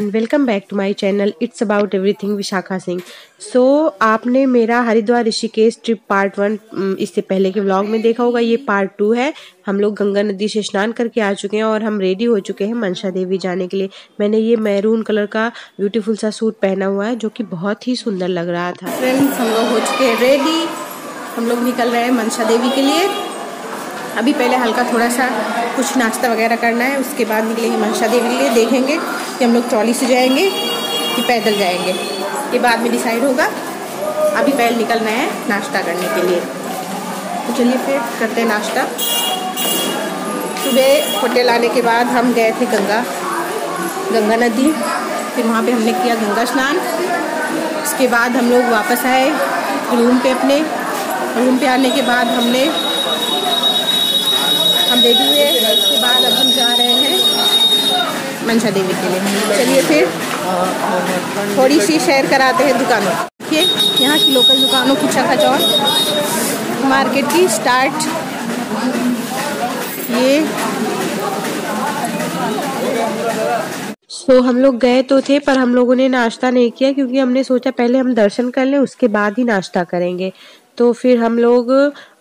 Welcome back to my channel it's about everything Vishakha Singh. So आपने मेरा Haridwar Rishikesh trip part 1 इससे पहले के व्लॉग में देखा होगा। ये पार्ट 2 है। हम लोग गंगा नदी से स्नान करके आ चुके हैं और हम रेडी हो चुके हैं मनसा देवी जाने के लिए। मैंने ये मैरून कलर का ब्यूटीफुल सा सूट पहना हुआ है जो कि बहुत ही सुंदर लग रहा था। फ्रेंड्स, हम लोग हो चुके हैं रेडी। हम लोग निकल रहे हैं मनसा देवी के लिए। अभी पहले हल्का थोड़ा सा कुछ नाश्ता वगैरह करना है, उसके बाद निकलेंगे मनसा देवी के लिए। देखेंगे कि हम लोग ट्रॉली से जाएंगे कि पैदल जाएंगे, ये बाद में डिसाइड होगा। अभी पहले निकल रहे हैं नाश्ता करने के लिए। तो चलिए फिर करते हैं नाश्ता। सुबह होटल आने के बाद हम गए थे गंगा नदी, फिर वहाँ पे हमने किया गंगा स्नान। उसके बाद हम लोग वापस आए रूम पे अपने। रूम पे आने के बाद हम रेडी हुए। उसके बाद अब हम जा रहे हैं मनसा देवी के लिए। चलिए फिर थोड़ी सी शेयर कराते हैं दुकानों। देखिए यहाँ की लोकल दुकानों की चकाचौंध मार्केट की स्टार्ट। ये हम लोग गए तो थे पर हम लोगों ने नाश्ता नहीं किया क्योंकि हमने सोचा पहले हम दर्शन कर लें उसके बाद ही नाश्ता करेंगे। तो फिर हम लोग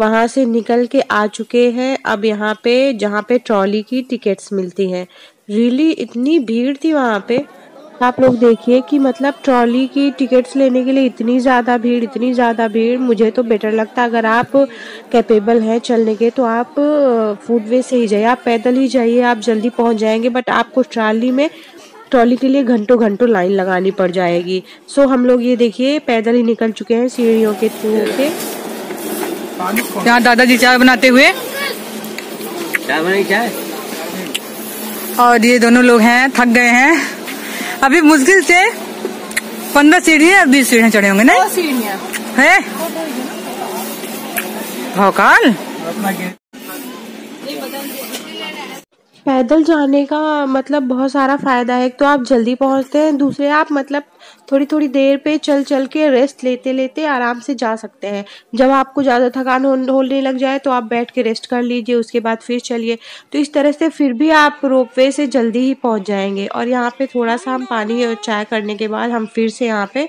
वहाँ से निकल के आ चुके हैं अब यहाँ पे जहाँ पे ट्रॉली की टिकट्स मिलती हैं। रियली इतनी भीड़ थी वहाँ पे, आप लोग देखिए कि मतलब ट्रॉली की टिकट्स लेने के लिए इतनी ज़्यादा भीड़। मुझे तो बेटर लगता अगर आप कैपेबल हैं चलने के तो आप फुटवे से ही जाइए, आप पैदल ही जाइए, आप जल्दी पहुँच जाएंगे। बट आपको ट्रॉली के लिए घंटों लाइन लगानी पड़ जाएगी। सो हम लोग ये देखिए पैदल ही निकल चुके हैं सीढ़ियों के थ्रू के। यहाँ दादाजी चाय बनाते हुए, चाय और ये दोनों लोग हैं थक गए हैं। अभी मुश्किल से 15 सीढ़ियाँ और 20 सीढ़ियाँ चढ़े होंगे ना? सीढ़ियाँ है भौकाल। पैदल जाने का मतलब बहुत सारा फायदा है। एक तो आप जल्दी पहुंचते हैं, दूसरे आप मतलब थोड़ी देर पे चल के रेस्ट लेते आराम से जा सकते हैं। जब आपको ज़्यादा थकान होने लग जाए तो आप बैठ के रेस्ट कर लीजिए, उसके बाद फिर चलिए। तो इस तरह से फिर भी आप रोपवे से जल्दी ही पहुंच जाएंगे। और यहाँ पे थोड़ा सा हम पानी और चाय करने के बाद हम फिर से यहाँ पे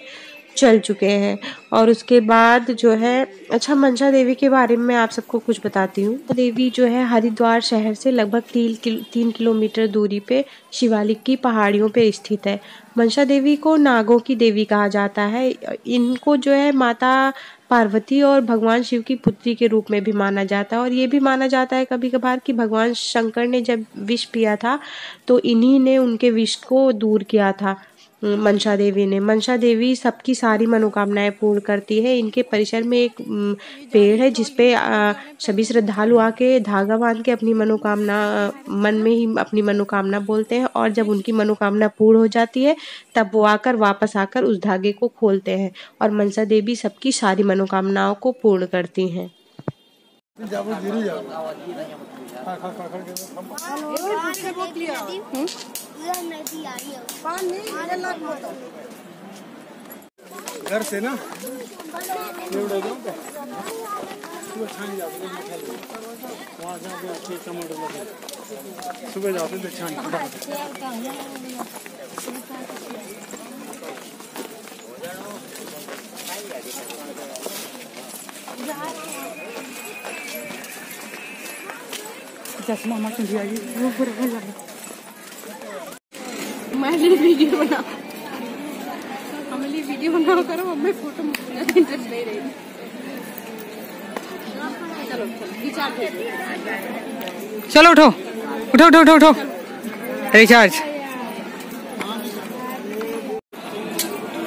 चल चुके हैं। और उसके बाद जो है अच्छा मनसा देवी के बारे में मैं आप सबको कुछ बताती हूँ। देवी जो है हरिद्वार शहर से लगभग 3 किलोमीटर दूरी पे शिवालिक की पहाड़ियों पे स्थित है। मनसा देवी को नागों की देवी कहा जाता है। इनको जो है माता पार्वती और भगवान शिव की पुत्री के रूप में भी माना जाता है। और ये भी माना जाता है कभी कभार कि भगवान शंकर ने जब विष पिया था तो इन्हीं ने उनके विष को दूर किया था मनसा देवी ने। मनसा देवी सबकी सारी मनोकामनाएं पूर्ण करती है। इनके परिसर में एक पेड़ है जिसपे सभी श्रद्धालु आके धागा बांध के अपनी मनोकामना मन में ही अपनी मनोकामना बोलते हैं। और जब उनकी मनोकामना पूर्ण हो जाती है तब वो वापस आकर उस धागे को खोलते हैं। और मनसा देवी सबकी सारी मनोकामनाओं को पूर्ण करती हैं। घर से ना सुबह जाते थे छान चश्मा मत दियागी। वीडियो बनाओ करो, अब मैं फोटो इंटरेस्ट नहीं रही। चलो उठो रिचार्ज।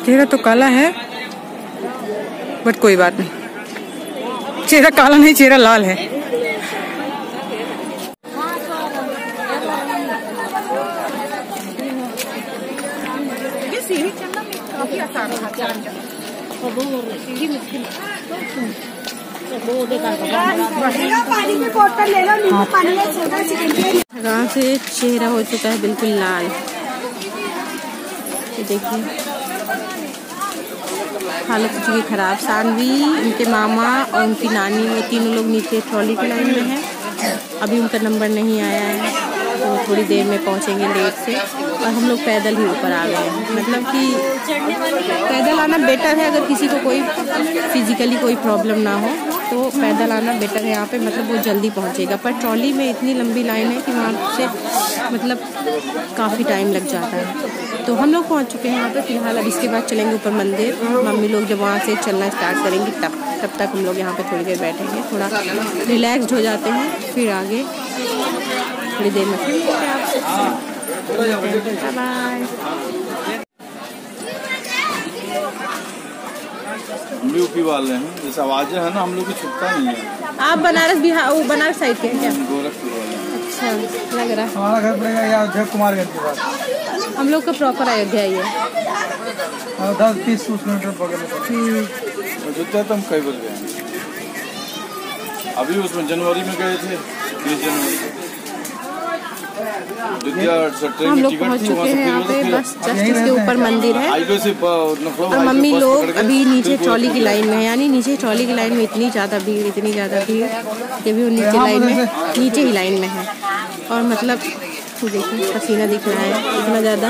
चेहरा तो काला है बट कोई बात नहीं, चेहरा काला नहीं चेहरा लाल है। सीढ़ी चढ़ना काफी आसान है। थकान से चेहरा हो चुका है बिल्कुल लाल। ये देखिए हालत हो चुकी खराब। सानवी, उनके मामा और उनकी नानी, वो तीनों लोग नीचे ट्रॉली की लाइन में हैं। अभी उनका नंबर नहीं आया है, तो थोड़ी देर में पहुंचेंगे लेट से। और हम लोग पैदल ही ऊपर आ गए हैं। मतलब कि पैदल आना बेटर है, अगर किसी को कोई फिजिकली कोई प्रॉब्लम ना हो तो पैदल आना बेटर है यहाँ पे। मतलब वो जल्दी पहुंचेगा, पर ट्रॉली में इतनी लंबी लाइन है कि वहाँ से मतलब काफ़ी टाइम लग जाता है। तो हम लोग पहुँच चुके हैं यहाँ पे फिलहाल। अब इसके बाद चलेंगे ऊपर मंदिर। मम्मी लोग जब वहाँ से चलना स्टार्ट करेंगी तब तक हम लोग यहाँ पे थोड़ी देर बैठेंगे, थोड़ा रिलैक्सड हो जाते हैं, फिर आगे थोड़ी देर में फिर बाय। हम भी यूपी वाले हैं, जैसे आवाजें है ना हम लोग की छुपता नहीं है। आप बनारस बिहार, वो बनारस साइड के हैं क्या? गोरखपुर वाले। अच्छा लग रहा है। हमारा घर पड़ेगा यहाँ अयोध्या कुमारगंज के पास। हम लोग का प्रॉपर अयोध्या ही है। 10-20 किलोमीटर बगल में। अयोध्या तो हम कई बार गए हैं। अभी उसमें जनवरी में गए थे, 30 जनवरी को। हम लोग पहुंच चुके हैं यहाँ पे, बस जस्ट इसके ऊपर मंदिर है। और मम्मी लोग अभी नीचे ट्रॉली की लाइन में है, यानी नीचे ट्रॉली की लाइन में इतनी ज़्यादा भीड़ कि भी वो नीचे लाइन में, नीचे ही लाइन में है। और मतलब देखिए पसीना दिख रहा है इतना ज़्यादा।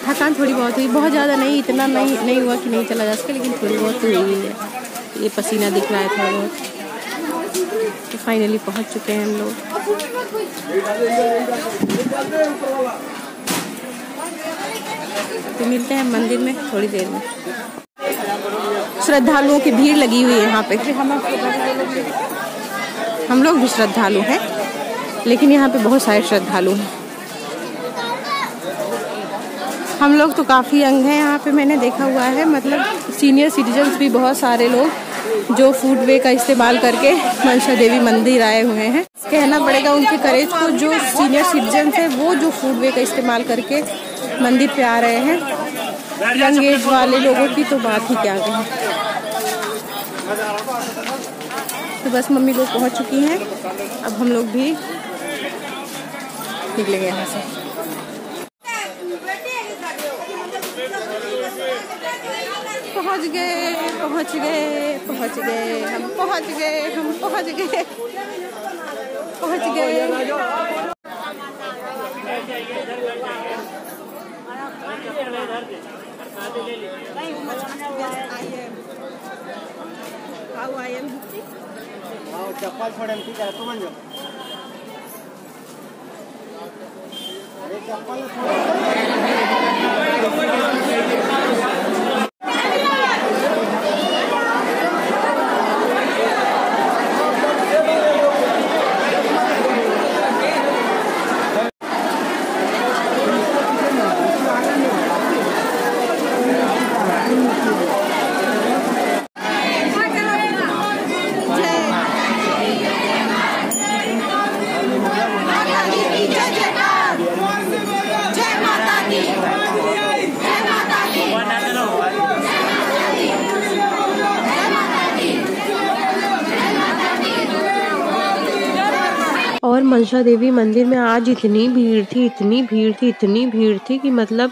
थकान थोड़ी बहुत हुई, बहुत ज़्यादा नहीं, इतना नहीं हुआ कि नहीं चला जा सके, लेकिन थोड़ी बहुत हुई है। ये पसीना दिख रहा है थोड़ा बहुत। तो फाइनली पहुंच चुके हैं हम लोग। तो मिलते हैं मंदिर में थोड़ी देर में। श्रद्धालुओं की भीड़ लगी हुई है यहाँ पे। हम लोग भी श्रद्धालु हैं, लेकिन यहाँ पे बहुत सारे श्रद्धालु हैं। हम लोग तो काफ़ी यंग हैं यहाँ पे, मैंने देखा हुआ है। मतलब सीनियर सिटीजन्स भी बहुत सारे लोग जो फूडवे का इस्तेमाल करके मनसा देवी मंदिर आए हुए हैं। कहना पड़ेगा उनके करेज को, जो सीनियर सिटीजन्स हैं वो जो फूडवे का इस्तेमाल करके मंदिर पे आ रहे हैं। यंग एज वाले लोगों की तो बात ही क्या कहें। तो बस मम्मी लोग पहुँच चुकी हैं, अब हम लोग भी निकलेंगे यहाँ से। पहुँच गए हम पहुँच गए। चप्पल छोड़े तू बन जाओ। और मनसा देवी मंदिर में आज इतनी भीड़ थी कि मतलब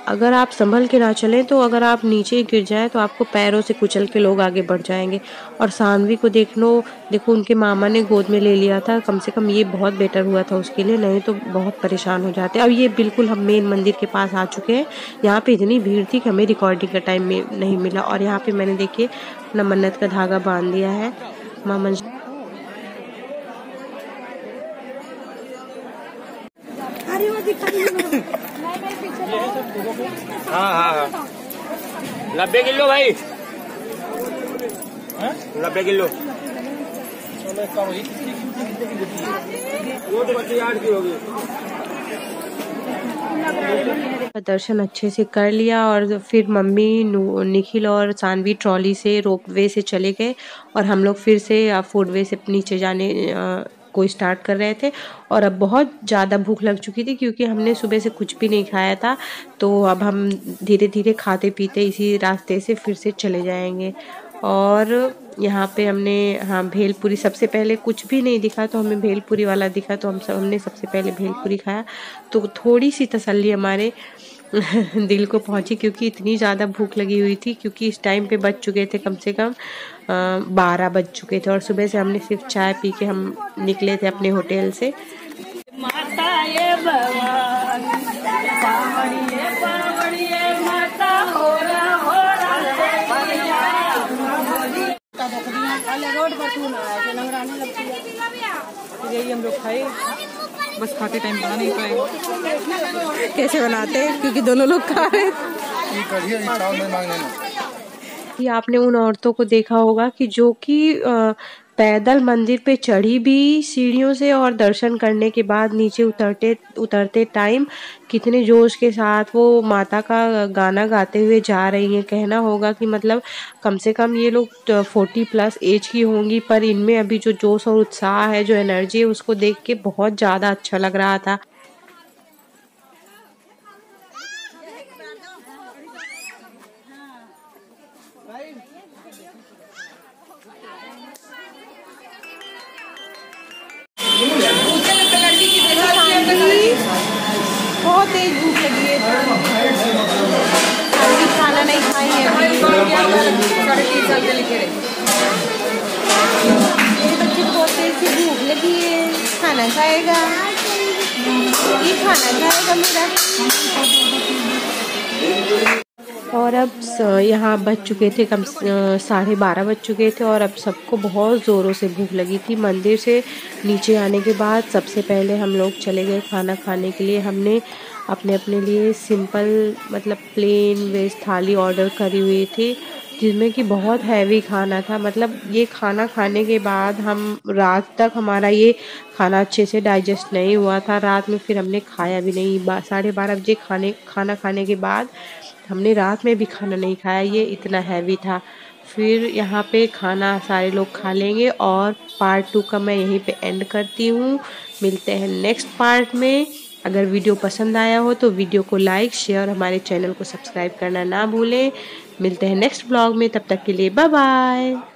अगर आप संभल के ना चलें तो अगर आप नीचे गिर जाएं तो आपको पैरों से कुचल के लोग आगे बढ़ जाएंगे। और सानवी को देखो उनके मामा ने गोद में ले लिया था, कम से कम ये बहुत बेटर हुआ था उसके लिए, नहीं तो बहुत परेशान हो जाते। अब ये बिल्कुल हम मेन मंदिर के पास आ चुके हैं। यहाँ पे इतनी भीड़ थी कि हमें रिकॉर्डिंग का टाइम नहीं मिला। और यहाँ पे मैंने देखिए अपना मन्नत का धागा बांध दिया है। माँ मनसा हाँ 90 किलो भाई, 90 किलो। दर्शन अच्छे से कर लिया और फिर मम्मी निखिल और सानवी ट्रॉली से रोपवे से चले गए और हम लोग फिर से फूडवे से नीचे जाने को स्टार्ट कर रहे थे। और अब बहुत ज़्यादा भूख लग चुकी थी क्योंकि हमने सुबह से कुछ भी नहीं खाया था। तो अब हम धीरे धीरे खाते पीते इसी रास्ते से फिर से चले जाएंगे। और यहाँ पे हमने भेलपुरी, सबसे पहले कुछ भी नहीं दिखा तो हमें भेलपुरी वाला दिखा, तो हमने सबसे पहले भेलपुरी खाया। तो थोड़ी सी तसल्ली हमारे दिल को पहुंची क्योंकि इतनी ज़्यादा भूख लगी हुई थी, क्योंकि इस टाइम पे बज चुके थे कम से कम 12 बज चुके थे और सुबह से हमने सिर्फ चाय पी के हम निकले थे अपने होटल से। माता ये भगवान माता हो रोड पर यही हम लोग खाए, बस खाते टाइम बना नहीं पाए। कैसे बनाते हैं क्योंकि दोनों लोग खा रहे थे। आपने उन औरतों को देखा होगा कि जो कि पैदल मंदिर पे चढ़ी भी सीढ़ियों से और दर्शन करने के बाद नीचे उतरते टाइम कितने जोश के साथ वो माता का गाना गाते हुए जा रही हैं। कहना होगा कि मतलब कम से कम ये लोग 40+ एज की होंगी, पर इनमें अभी जो जोश और उत्साह है, जो एनर्जी है, उसको देख के बहुत ज़्यादा अच्छा लग रहा था। बहुत तेज भूख लगी है, अभी खाना नहीं खाई है। बच्चे को बहुत तेज से भूख लगी है, खाना खाएगा, ये खाना खाएगा मेरा। और अब यहाँ बज चुके थे 12:30 बज चुके थे और अब सबको बहुत ज़ोरों से भूख लगी थी। मंदिर से नीचे आने के बाद सबसे पहले हम लोग चले गए खाना खाने के लिए। हमने अपने लिए सिंपल मतलब प्लेन वेज थाली ऑर्डर करी हुई थी, जिसमें कि बहुत हैवी खाना था। मतलब ये खाना खाने के बाद हम रात तक हमारा ये खाना अच्छे से डाइजेस्ट नहीं हुआ था। रात में फिर हमने खाया भी नहीं। 12:30 बजे खाना खाने के बाद हमने रात में भी खाना नहीं खाया, ये इतना हैवी था। फिर यहाँ पे खाना सारे लोग खा लेंगे और पार्ट 2 का मैं यहीं पे एंड करती हूँ। मिलते हैं नेक्स्ट पार्ट में। अगर वीडियो पसंद आया हो तो वीडियो को लाइक, शेयर, हमारे चैनल को सब्सक्राइब करना ना भूलें। मिलते हैं नेक्स्ट ब्लॉग में, तब तक के लिए बाय बाय।